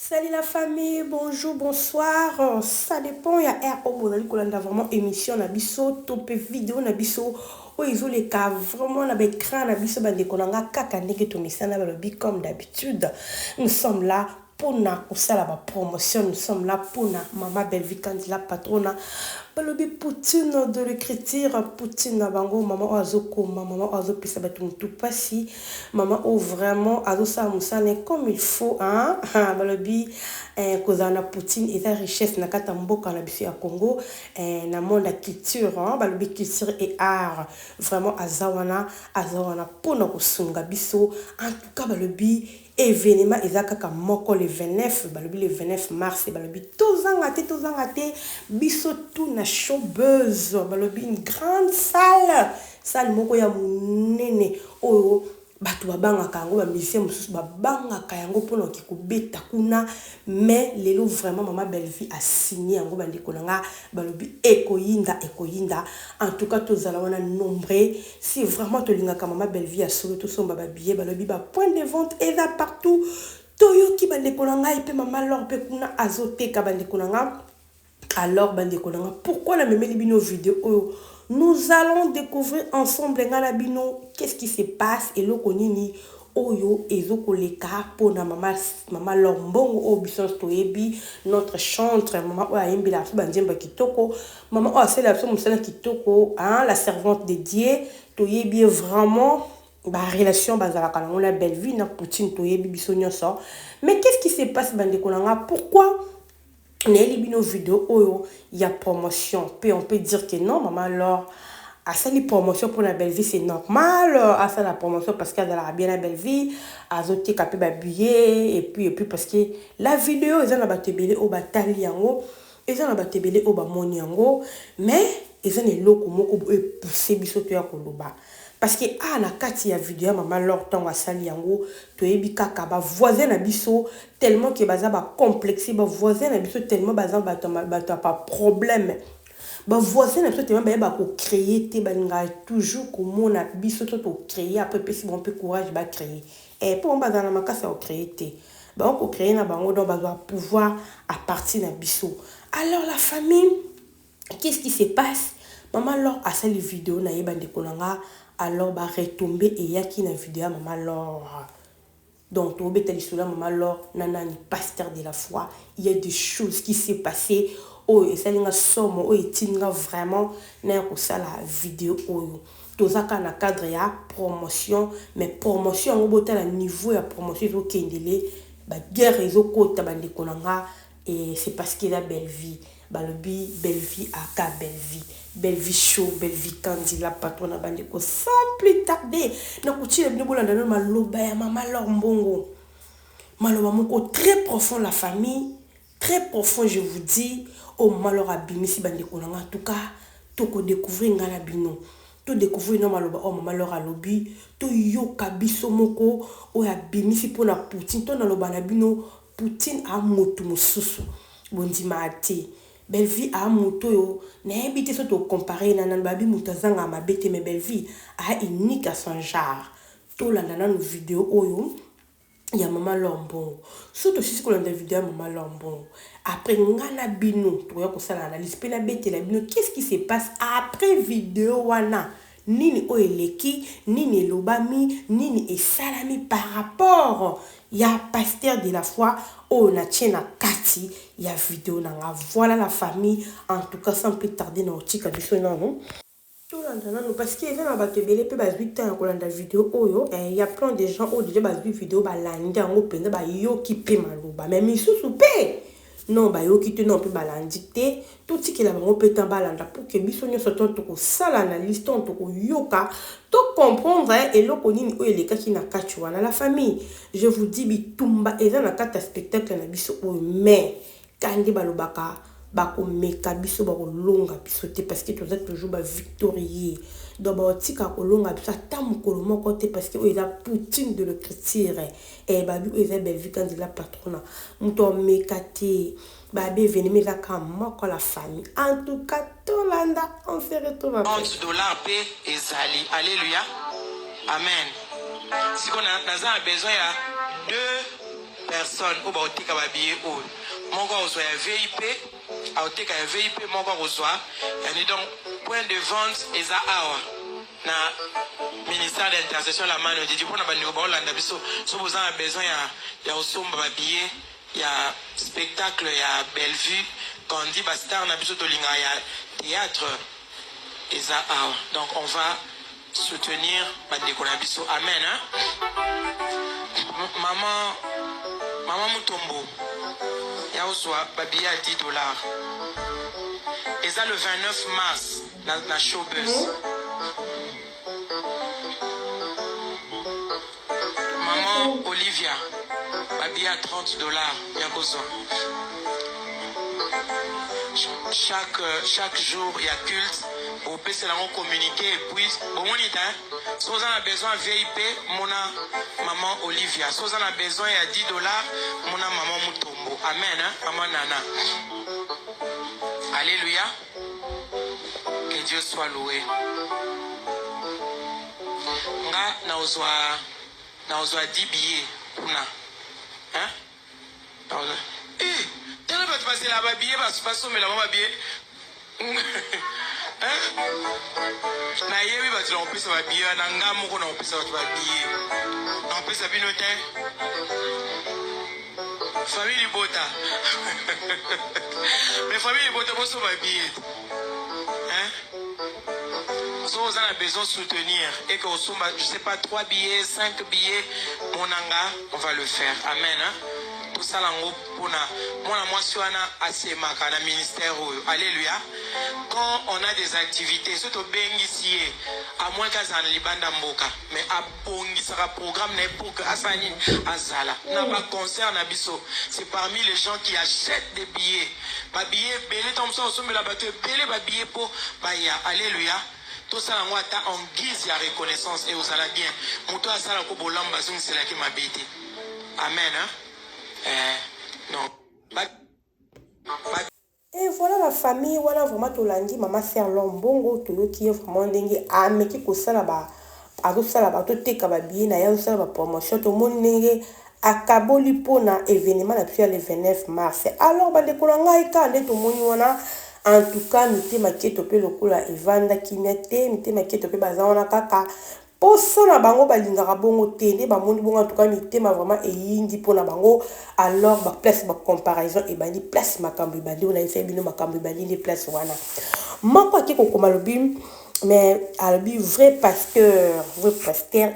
Salut la famille, bonjour, bonsoir. Ça dépend, il y a air au bon a vraiment émission, na biso, top vidéo, na biso. Oh, ils ont les cas vraiment, on a écran, na biso, bande konanga, kaka, nege, to misana, balobi, comme d'habitude. Nous sommes là pour na, pour ça, la promotion. Nous sommes là pour na, maman Belvi, la patrona. Balobi, Poutine de l'écriture, Poutine, na bango, maman Oazoko, maman Oazo, pisa, batum, tout passi. Maman, oh, vraiment, Azo, ça, moussane, comme il faut, hein. Balobi, kozana Poutine et sa richesse na kata mboka na biso ya Congo na monde la culture balobi culture et art vraiment azawana pona kosunga biso en tout cas balobi événement ezaka moko le 29 balobi le 29 mars balobi tozanga te biso tout na showbuzz balobi une grande salle moko ya munene oyo bato babangaka yango bamisien mosusu babangaka yango mpona okikobeta kuna mais lelo vraiment mama Belvi a signé yango bandeko na nga balobi ekoyinda en tout cas tozala wana nombreux si vraiment tolingaka mama Belvi ya solo tosomba babillet balobi ba point de vente eza partout toyoki bandeko na nga epe mama lor mpe kuna azoteka bandeko na nga alors bandeko na nga pourquoi na memeli bino vidéo oyo nous allons découvrir ensemble Ngalabino qu'est-ce qui se passe et le konini oyo ezoko leka pona mama lombongo o bisos toyebi notre chantre mama o ayembi la so banjemba kitoko mama o asela la so musala kitoko hein la servante dédiée toyebi vraiment ba relation bazala kana on la belle vie na Poutine toyebi biso nyonso mais qu'est-ce qui se passe bandeko nanga pourquoi Nelly bino vidéo oyo il y a promotion puis on peut dire que non maman alors à ça les promotions pour la belle vie c'est normal à ça la promotion parce qu'elle a bien la belle vie à zoté capé ba billet et puis parce que la vidéo ils ont la batebele au batali yango ils ont la batebele au ba moni yango mais ils ont les loko moko pousser biso to ya koloba parce que na kati ya vidéo maman lor tango asali yango toyebi kaka ba voisin na biso tellement que baza ba complexé ba voisin na biso tellement baza ba pas problème ba voisin na biso tellement ba ko créer te balinga toujours comme on a biso to créer après si on peut courage ba créer et pour on baza na makasa o créer te ba on ko créer na bango donc ba pouvoir à partir na biso alors la famille qu'est-ce qui se passe maman lor a sali vidéo na yeba ndeko nanga alors bah retomber et y a qui na vidéo maman Laure donc au bétal sur la maman Laure nana ni pasteur de la foi il y a des choses qui s'est passé oh et ça linga somme oh et tinga vraiment na ko ça la vidéo oh tozaka na cadre ya promotion mais promotion au botal niveau ya promotion au kendele ba guerre ezo kota bande konanga et c'est parce qu'il a belle vie balobi belle vie aka belle vie show belle vie kandi la patrona bandeko sans plus tarder na kuchile bino bolanda na maloba ya mama lombongo maloba moko très profond la famille très profond je vous dis au malora bimisi bandeko na en tout cas to ko découvrir ngala bino to découvrir no maloba o mama lora lobi to yoka biso moko o ya bimisi pona Poutine to na loba na bino Poutine a motu mususu bondima ate belle vie a moto yo na habité so to comparer na nan babi mutazanga mabete mais belle vie a unique à son genre to la na nos vidéo oyo ya mama lombo surtout si ko la vidéo mama lombo après ngana bino to ya ko sala analyse pe na bete la bino qu'est-ce qui se passe après vidéo wana nini o eleki nini lobami nini esalami par rapport ya pasteur de la foi o na tiena kati ya vidéo nanga voilà la famille en tout cas sans plus tarder na otika biso non tout l'entendant parce que na ba tebele pe ba 8 ans ko landa vidéo oyo il y a plein de gens au déjà ba vidéo ba landa ngo penda ba yoki pe maloba même isusu pe non ba yoki te non pe balandi te tout ce qui la bango pe tambalanda pour que biso nyo soto to ko sala analyse to ko yoka to comprendre et loko nini o eleka ki na kati wana la famille je vous dis bitumba eza na kata spectacle na biso o mais kandi balobaka bako meka biso bako longa biso te parce que tu as toujours ba victorieux donc ba tika ko longa biso tamu ko moko te parce que il a Poutine de le critiquer et babi eza belle vie quand il a patrona muto meka te babi venir la kama ko la famille en tout cas Tolanda on se retrouve après $11 pe ezali alléluia amen si on a besoin ya deux personnes au baotika babiye ou moko reçoit un VIP aotika un VIP moko reçoit et donc point de vente eza awa na ministère d'intercession la mano dit pour na bandeko baolanda biso so vous avez besoin ya osomba babiye ya spectacle ya Bellevue quand on dit bastar na biso tolinga ya théâtre eza awa donc on va soutenir bandeko na biso amen hein? Maman Mutombo ya oswa babiye à $10 et ça le 29 mars na showbus Maman Olivia babiye à $30 ya kozwa chaque jour il y a culte au PC là on communique et puis bon on dit hein si vous avez besoin VIP mona maman Olivia si vous avez besoin il y a $10 mona maman Mutombo amen hein maman Nana alléluia que Dieu soit loué nga na ozwa 10 billets kuna hein tellement tu passes là bas billet parce que mais là bas billet na yebi ba tu on peut ça ba billet na nga moko na on peut ça ba billet on peut ça bino te famille bota mais famille bota bo so ba billet hein so vous avez besoin de soutenir et que je sais pas 3 billets 5 billets mon anga on va le faire amen hein? Tout ça là pour moi moi suis à na ministère alléluia quand on a des activités surtout bengisie à moins qu'à zan libanda mboka mais à bongi sera programme pour que asani azala na pas concert na biso c'est parmi les gens qui achètent des billets ba billet belé tom ça au la bateau belé ba billet pour baya alléluia tout ça là en guise de reconnaissance et aux ala bien moto asala ko bolamba zung c'est là qui m'a bêté amen hein non. Et voilà la famille, voilà vraiment Tolandi, maman sœur Lombongo, tout qui est vraiment dingue, mais qui kosa là-bas, à tout ça là-bas, tout est kababie, na ya ça la promotion, tout le monde dingue, à Kaboli pour na événement depuis le 29 mars. Alors, bah, les colonga et quand tout le monde wana, en tout cas, mité maquette topé le coup là, Evanda qui mette, mité maquette topé bazana kaka. Poso na bango balingaka bongo tende ba moni bongo en tout cas mitema vraiment eyindi pona bango alors ba place ba comparaison et bandi place makambo bandi on a fait bino makambo bandi les place wana moko ki ko koma lobi mais albi vrai pasteur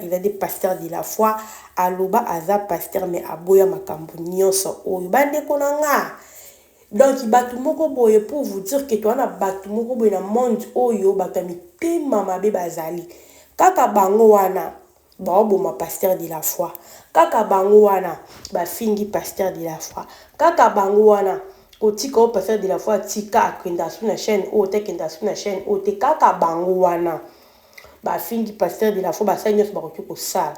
il a des pasteurs de la foi aloba aza pasteur mais aboya makambo nyonso oyo bande konanga donc batu moko boye pour vous dire que toi na batu moko boye na monde oyo bakamitema mabe bazali kaka bango wana baoboma pasteur de la foi kaka bango wana bafingi pasteur de la foi kaka bango wana kotika o pasteur de la foi tika akenda sur la chaîne o te kenda sur la chaîne o te kaka bango wana bafingi pasteur de la foi basanya so bakoki ko sala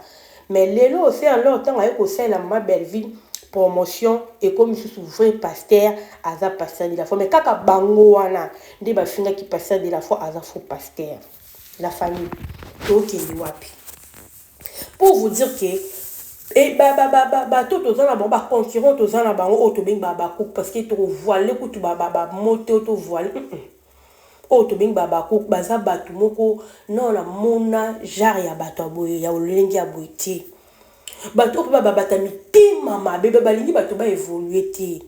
mais lelo aussi alors tant ayo ko sala ma Bellevue promotion et comme sous vrai pasteur aza pasteur de la foi mais kaka bango wana nde bafinga ki pasteur de la foi aza faux pasteur la famille ok wapi pour vous dire que et tout aux gens ba concurrent aux gens ba auto bing ba parce que to voilé ko to ba moto to voilé auto bing ba ko baza batu moko non la mona jar ya bato boye ya olengi ya boiti bato ko ba batami tima mabe balingi bato ba évoluer ti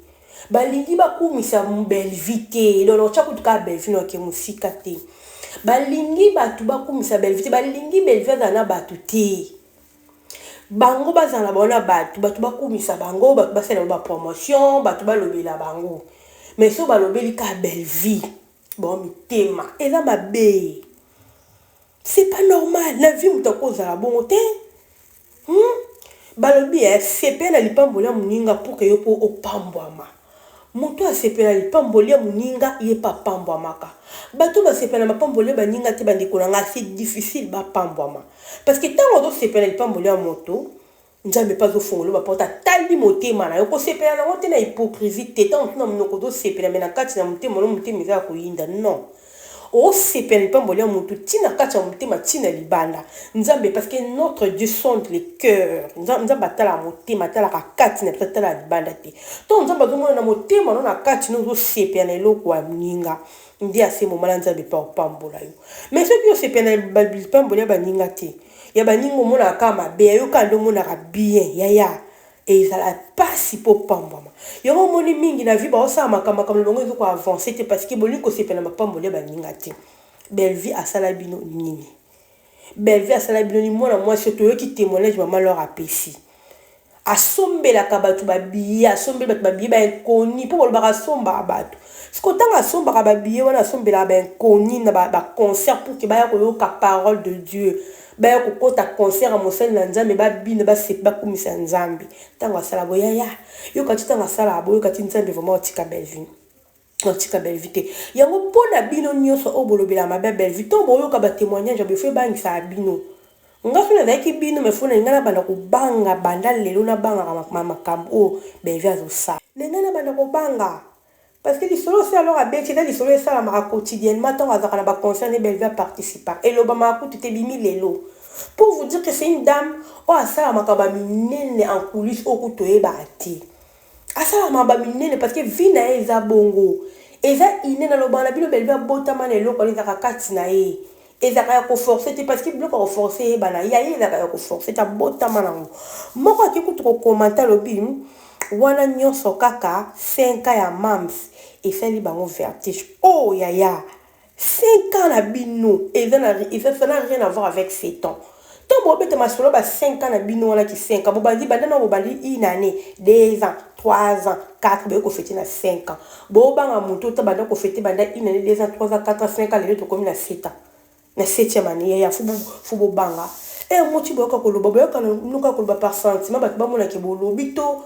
balingi ba kumisa Bellevue te donc chaque tout cas Bellevue no ke musika te balingi batu bakumisa Bellevue balingi Bellevue na batu te bango bazana bona batu bakumisa bango batu basala ba promotion batu balobela bango mais so balobeli ka Bellevue bon mitema eza mabe c'est pas normal la vie mutako za bon te balobi c'est pe na lipambola muninga pour que yo po opambwama moto asepela lipambolia muninga ye pa pambwamaka bato basepela mapambolia baninga te bandekolanga c'est difficile ba pambwama parce que tant on sepela lipambolia moto nzambe pas ofongola ba porta tali motema na yo ko sepela na wote na hypocrisie te tant na mnoko do sepela mena kati na motema no motema za ko yinda non osepela lipamboli ya motu ntina kati ya motema ntina libanda nzambe parce que notre Dieu sonde les cœurs nzambe atala motema atalaka kati na biso atala libanda te to nzambe azomona na motema no na kati no ozosepela na eloko ya mninga nde ase momala nzambe mpa opambola yo mais soki osepela na lipamboli ya baninga te ya baninga omonaka kaka mabe yayoka nde omonaka bien yaya ezala pasi mpo pambwama yango omoni mingi na vie baosala makambo bango ezoko avance te parce que bolingi kosepela na mapamboli ya baninga te belle vie asala bino nini belle vie asala bino nini mwana mwasi toyoki témoignage mama lor apesi asombelaka bato babiye asombeli bato babiye bainkoni mpo bolobaka asombaka bato siko ntango asombaka babiye wana asombelaka bainkoni na baconcert pour ke baya koyoka parole de Dieu baya kokota concert ya mosali na nzambe babina basepi bakumisa nzambe ntango asala boyaya yokati ntango asala boyo kati nzambe vraiment otika belle vie otika belle vie te yango mpona bino nyonso oyo bolobela mabe belle vie to boyoka batémoignage ya befo ebangisa bino nga so nazalaki bino mefo na linga na banda kobanga banda lelo nabangaka makambo oyo belle vie azosala linga na banda kobanga parce que lisolo aussi alors abeti eza lisolo esalamaka quotidiennement ntango azalaka na baconcert ne belle vie aparticipa elobamaka kutu te bimi lelo pour vous dire que c'est une dame oyo asalamaka baminene en coulisse oyo kutu oyebaka te asalamaka baminene parce que vie na ye eza bongo eza ine na lobaka na bino belle vie abotama na eloko wana ezalaka kati na ye ezalaka ya koforce te parce que biloko ya koforce eyebana ya ye ezalaka ya koforce te abotama nango moko aki kutu kokomante alobi wana nyonso kaka 5 ans ya mams esali bango vertige oh yaya 5 ans na bino ça n'a rien à voir avec 7 ans to bobeta masolo ba 5 ans na bino wana ki 5 ans bobandi banda na bobandi une année 2 ans 3 ans 4 boye ko fêter na 5 ans bobanga muto to banda ko fêter banda une année 2 ans 3 ans 4 ans 5 ans lelo to komi na 7 ans na 7e année ya fubo banga moti boyoka koloba boyoka nuka koloba par sentiment bato bamona ke bolobi to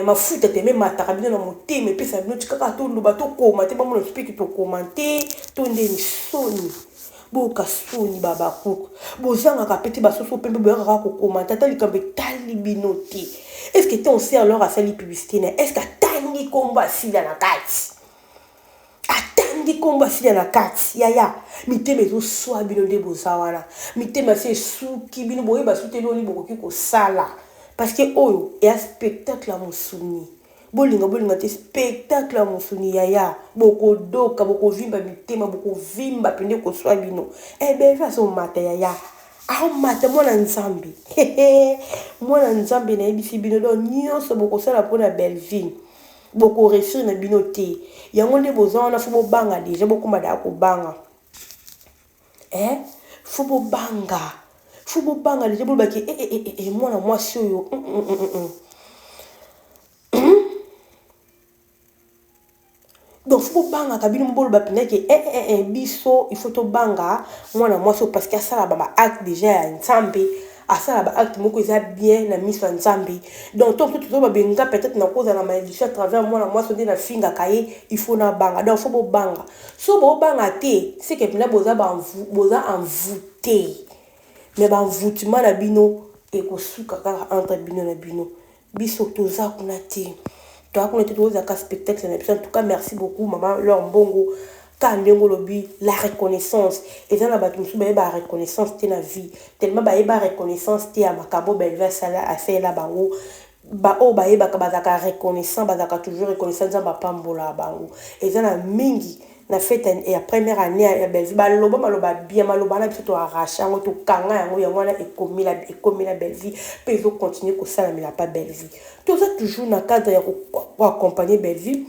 mafuta te me mataka bino na motema epesa bino tikaka toloba tokoma te bamona spiki tokoma te to ndeni soni boyoka soni babakuku bozangaka pete basoso pembe boyokaka kokoma te ata likambo etali bino te est ce que te onse alors asali publicité na est ce que atangi kombo asilia na kati atangi kombo asilia na kati yaya mitema ezoswa bino nde boza wana mitema si esuki bino boyeba suteli oni bokoki kosala parce que oyo ya spectacle ya mosuni bolinga te spectacle ya mosuni yaya bokodoka bokovimba mitema bokovimba pende koswa bino belle vie azomata yaya aomata mwana nzambe mwana nzambe nayebisi bino do nyonso bokosala mpona belle vie bokoresir na bino te yango nde boza wana fo bobanga deja bokoma daya kobanga fo bobanga deja bolobaki mwana mwasi oyo donc fo bobangaka bino boloba mpendake biso il faut tobanga mwana mwasi oyo parce que asala baacte déjà ya nzambe asala baacte moko eza bien na miso ya nzambe donc to mosusu tozobabenga peut-être na kozala na malédiction à travers mwana mwasi nde nafingaka ye il faut nabanga donc fo bobanga so bobanga te seke mpena boza envoûté mais banvoûtement na bino ekosuka kaka entre bino na bino biso toza kuna te tozaka spectacle na biso en tout cas merci beaucoup maman Laure Mbongo ka ndengo lobi la reconnaissance eza na bato mosusu bayeba reconnaissance te na vie tellement bayeba reconnaissance te ya makambo belle vie asala bango oyo bayebaka bazalaka reconnaissant bazalaka toujours reconnaissant nzambe apambola bango eza na mingi na fête ya première année ya belle vie maloba bien maloba na biso toarrache yango tokanga yango wana ekomi la belle vie mpe ezocontinue kosalamela pa belle vie toza toujours na cadre ya koaccompagner belle vie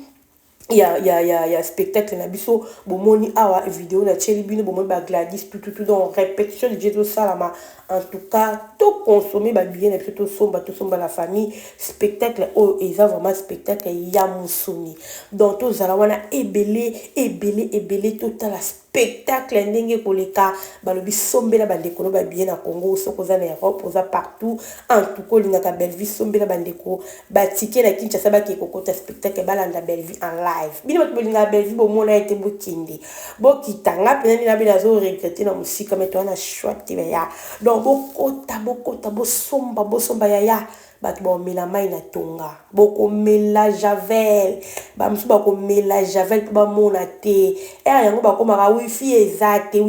ya spectacle na biso bomoni awa vidéo na tieli bino bomoni Gladys tout donc répétition de Jésus salama en tout cas to consommer billet na biso tosomba la famille spectacle oyo eza vraiment spectacle ya musuni donc tozala wana ebele totala spectacle ndenge koleka balobi sombela bandeko no babie na Congo soko za na Europe oza partout en tout cas lingaka belle vie sombela bandeko batike na Kinshasa bakekokota spectacle balanda belle vie en live bino bato bolinga belle vie bomona ete bokinde bokitanga pena mina bina zo regretter na musika meto wana chouette ya donc bokota bosomba yaya bato bomela mai na tonga bokomela javel bamusu bakomela javel mpo bamona te ere yango bakomaka wifi eza te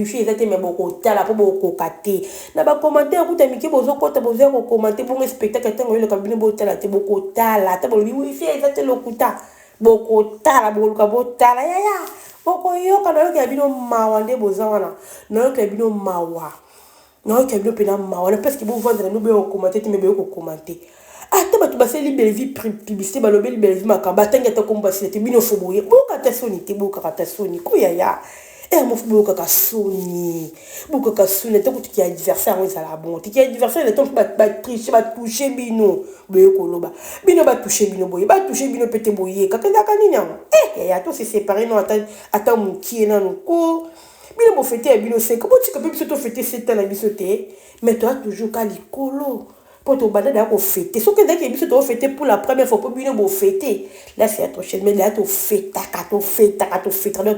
me bokotala mpo bokoka te na bakommentaire kuta mike bozokota bozoya kokomante bongo spectacle ntango yoleka bino botala te bokotala ata bolobi wifi eza te lokuta bokotala bokoluka botala yaya bokoyoka nayoka bino mawa nde boza wana nayoka bino mawa nayoka bino mpena mawa na parce que bovandela no beyokomante te me beyokokomante ata bato basali belevi publicité balobeli belevi makambo atangi ata kombo basila te bino fo boye bokata soni te bokaka ta soni koyaya mofu bokaka soni ata kotiki adversaire yango ezala bongo tiki adversaire leton batriche batouche bino boye koloba bino batouche bino boye batouche bino pete boye kaka ezalaka nini yango yaya to se séparé no ata mokie nano ko bino bofete ya bino 5 botika mpe biso tofete 7 ans na biso te mais toa toujours ka likolo pour te banda d'ailleurs fêter ce que dès que biso to fêter pour la première fois pour bino bo fêter là c'est autre chose mais là to fêter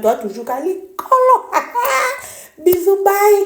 toi toujours kali kolo bisous bye